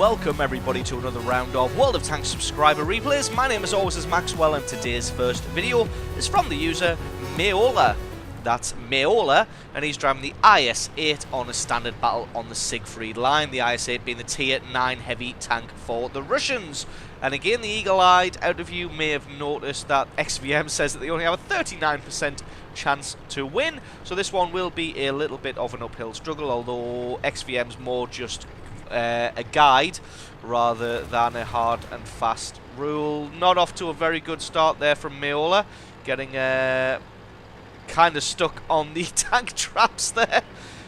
welcome everybody to another round of World of Tanks subscriber replays. My name as always is Maxwell, and today's first video is from the user Maola. That's Maola, and he's driving the IS-8 on a standard battle on the Siegfried Line, the IS-8 being the tier 9 heavy tank for the Russians. And again, the eagle-eyed out of you may have noticed that XVM says that they only have a 39% chance to win, so this one will be a little bit of an uphill struggle, although XVM's more just a guide rather than a hard and fast rule. Not off to a very good start there from Maola, getting kind of stuck on the tank traps there.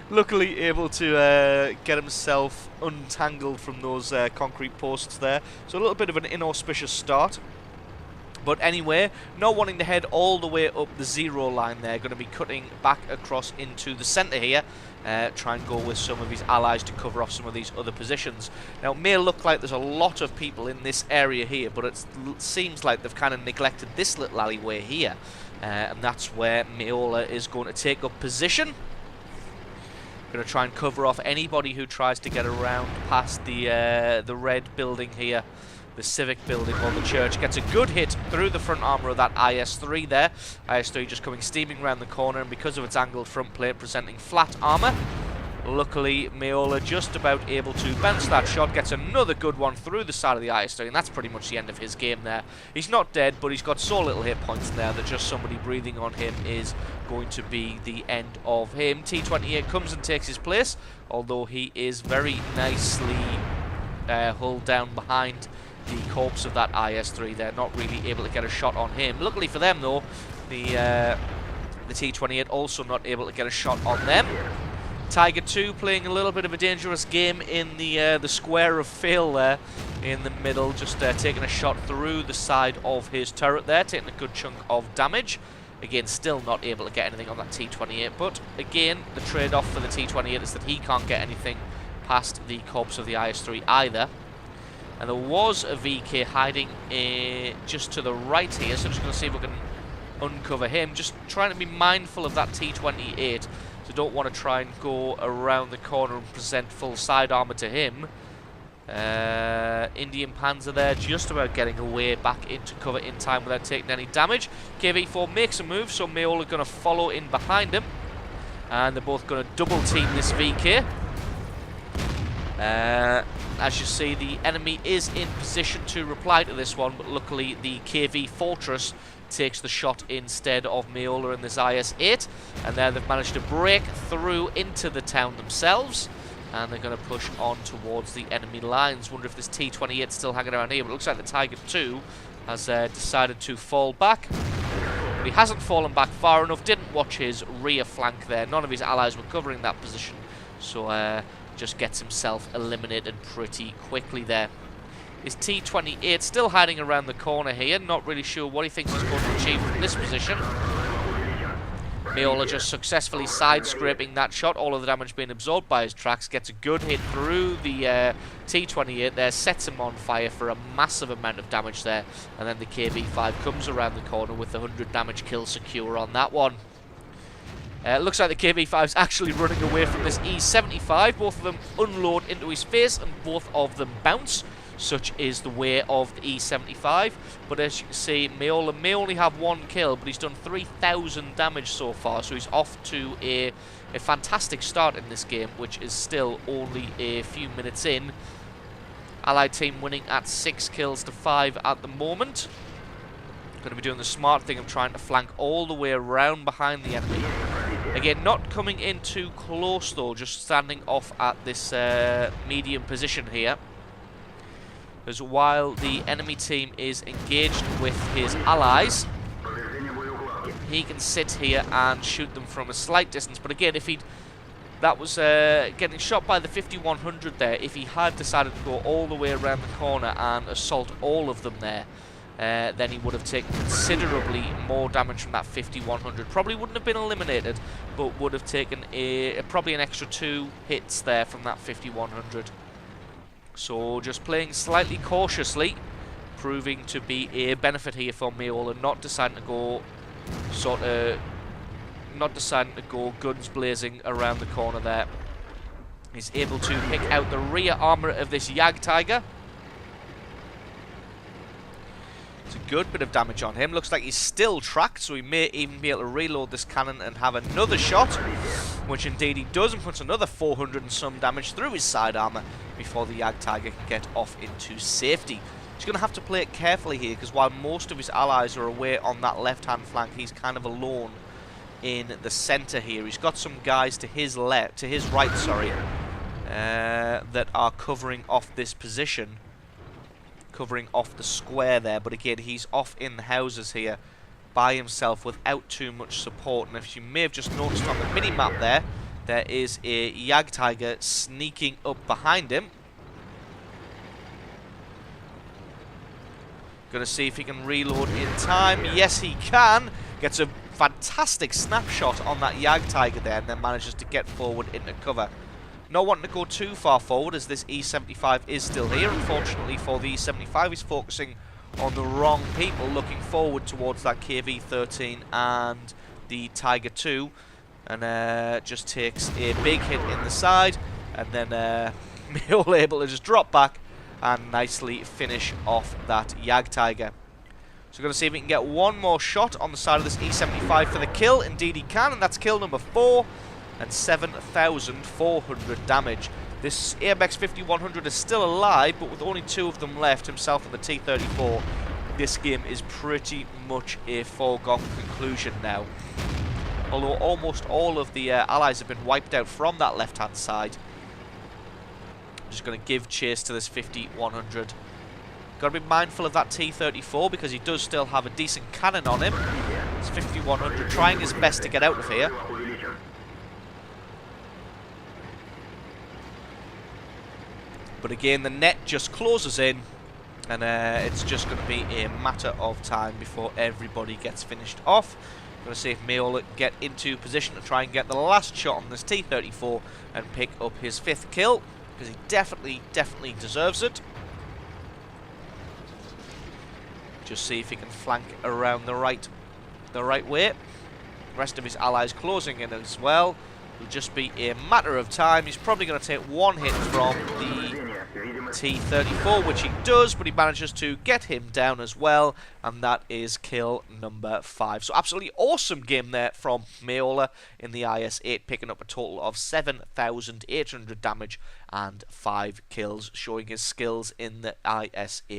Luckily able to get himself untangled from those concrete posts there. So a little bit of an inauspicious start. But anyway, not wanting to head all the way up the zero line there, going to be cutting back across into the centre here. Try and go with some of his allies to cover off some of these other positions. Now, it may look like there's a lot of people in this area here, but it seems like they've kind of neglected this little alleyway here. And that's where Maola is going to take up position. Going to try and cover off anybody who tries to get around past the red building here. The civic building or the church. Gets a good hit through the front armour of that IS-3 there. IS-3 just coming steaming around the corner, and because of its angled front plate presenting flat armour, luckily Maola just about able to bounce that shot. Gets another good one through the side of the IS-3, and that's pretty much the end of his game there. He's not dead, but he's got so little hit points there that just somebody breathing on him is going to be the end of him. T-28 comes and takes his place, although he is very nicely hulled down behind the corpse of that IS-3 there, not really able to get a shot on him. Luckily for them though, the T-28 also not able to get a shot on them. Tiger 2 playing a little bit of a dangerous game in the square of fail there in the middle, just taking a shot through the side of his turret there, taking a good chunk of damage. Again, still not able to get anything on that T-28, but again, the trade-off for the T-28 is that he can't get anything past the corpse of the IS-3 either. And there was a VK hiding just to the right here, so I'm just going to see if we can uncover him. Just trying to be mindful of that T-28, so don't want to try and go around the corner and present full side armor to him. Indian Panzer there, just about getting away back into cover in time without taking any damage. KV-4 makes a move, so Maola going to follow in behind him. And they're both going to double team this VK. As you see, the enemy is in position to reply to this one, but luckily the KV Fortress takes the shot instead of Maola and this IS-8, and there they've managed to break through into the town themselves, and they're going to push on towards the enemy lines. Wonder if this T-28 is still hanging around here, but it looks like the Tiger 2 has decided to fall back. But he hasn't fallen back far enough, didn't watch his rear flank there. None of his allies were covering that position, so just gets himself eliminated pretty quickly there. His T-28 still hiding around the corner here, not really sure what he thinks he's going to achieve from this position. Maola just successfully side-scraping that shot, all of the damage being absorbed by his tracks, gets a good hit through the T-28 there, sets him on fire for a massive amount of damage there, and then the KV-5 comes around the corner with the 100 damage kill secure on that one. Looks like the KV-5's actually running away from this E-75. Both of them unload into his face and both of them bounce. Such is the way of the E-75. But as you can see, Maola may only have one kill, but he's done 3,000 damage so far. So he's off to a fantastic start in this game, which is still only a few minutes in. Allied team winning at 6 kills to 5 at the moment. Going to be doing the smart thing of trying to flank all the way around behind the enemy. Again, not coming in too close though, just standing off at this medium position here. As while the enemy team is engaged with his allies, he can sit here and shoot them from a slight distance. But again, if that was getting shot by the 5100 there, if he had decided to go all the way around the corner and assault all of them there, then he would have taken considerably more damage from that 5100. Probably wouldn't have been eliminated, but would have taken probably an extra 2 hits there from that 5100. So just playing slightly cautiously, proving to be a benefit here for Maola, not deciding to go guns blazing around the corner there. He's able to pick out the rear armour of this Jagdtiger. It's a good bit of damage on him. Looks like he's still tracked, so he may even be able to reload this cannon and have another shot, which indeed he does, and puts another 400 and some damage through his side armour before the Jagdtiger can get off into safety. He's going to have to play it carefully here, because while most of his allies are away on that left-hand flank, he's kind of alone in the centre here. He's got some guys to his left, to his right, sorry, that are covering off this position, covering off the square there, but again, he's off in the houses here by himself without too much support. And if you may have just noticed on the mini-map there is a Jagdtiger sneaking up behind him. Gonna see if he can reload in time. Yes, he can. Gets a fantastic snapshot on that Jagdtiger there, and then manages to get forward into cover. Not wanting to go too far forward, as this E75 is still here. Unfortunately for the E75, he's focusing on the wrong people, looking forward towards that KV-13 and the Tiger 2, and just takes a big hit in the side, and then Maola able to just drop back and nicely finish off that Jagdtiger. So we're going to see if we can get one more shot on the side of this E75 for the kill. Indeed he can, and that's kill number 4, and 7,400 damage. This AMX 5100 is still alive, but with only 2 of them left, himself and the T-34, this game is pretty much a foregone conclusion now. Although almost all of the allies have been wiped out from that left-hand side. I'm just going to give chase to this 5100. Got to be mindful of that T-34, because he does still have a decent cannon on him. This 5100 trying his best to get out of here. But again, the net just closes in, and it's just going to be a matter of time before everybody gets finished off. Going to see if Maola can get into position to try and get the last shot on this T-34 and pick up his 5th kill, because he definitely deserves it. Just see if he can flank around the right way. The rest of his allies closing in as well. It'll just be a matter of time. He's probably going to take one hit from the T-34, which he does, but he manages to get him down as well, and that is kill number 5. So absolutely awesome game there from Maola in the IS-8, picking up a total of 7,800 damage and 5 kills, showing his skills in the IS-8.